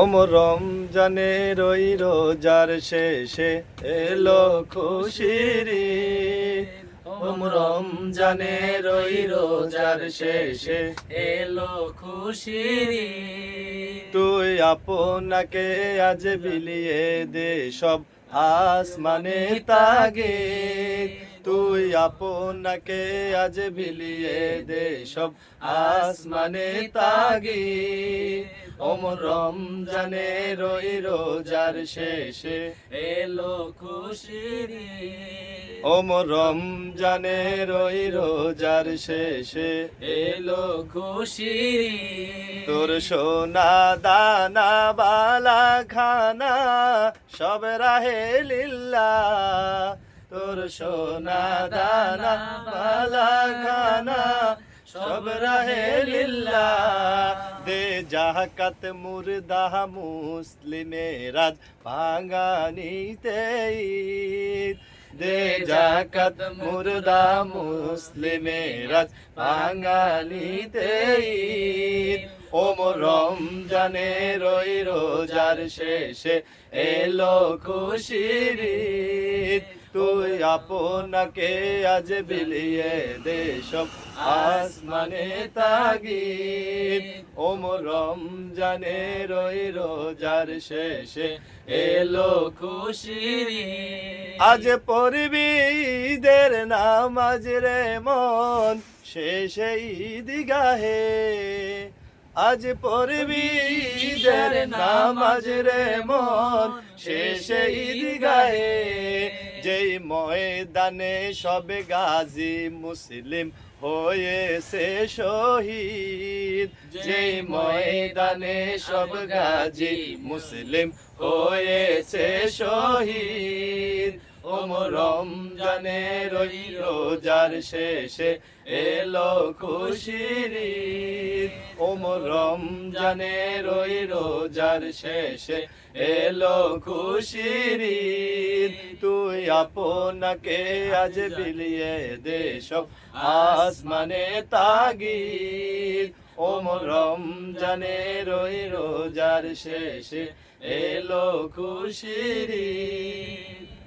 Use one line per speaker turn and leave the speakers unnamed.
ওমর রমজানের ওই রোজার শেষে এলো খুশির ঈদ। ওমর রমজানের ওই রোজার শেষে
এলো খুশির ঈদ।
তুই আপনাকে আজ বিলিয়ে দে সব আসমানে তাগিদ। তুই আপনাকে আজ বিলিয়ে দে সব আসমানে তাগিদ। ওমর রমজানের ওই রোজার শেষে
এলো খুশির ঈদ।
ওমর রমজানের ওই রোজার শেষে
এলো খুশির ঈদ।
তোর সোনা দানা বালা খানা সব রাহে লিল্লাহ। তোর সোনা দানা বালা খানা সব রাহে লিল্লাহ। দে জাকাত মুর্দা মুসলিমের আজ ভাঙানিতে ঈদ। দে জাকাত মুর্দা মুসলিমের আজ ভাঙানিতে ঈদ। ওমর রমজানের ওই রোজার শেষে এলো খুশির ঈদ। তুই আপনাকে আজ বিলিয়ে দে সব আসমানে তাগিদ। ওমর রমজানের ওই রোজার শেষে এলো
খুশির ঈদ।
আজ পড়বি ঈদের নামাজ রে মন শেষে ঈদগাহে। আজ পড়বি ঈদের নামাজ রে মন শেষে ঈদগাহে। যেই ময়দানে সব গাজী মুসলিম হয়েছে শহীদ। যেই ময়দানে সব গাজী মুসলিম হয়েছে শহীদ। ওমর রমজানের ওই রোজার শেষে এলো খুশির ঈদ। ওমর রমজানের ওই রোজার শেষে এলো খুশির ঈদ। তুই আপনাকে আজ বিলিয়ে দে সব আসমানে তাগিদ। ওমর রমজানের ওই রোজার শেষে এলো খুশির ঈদ।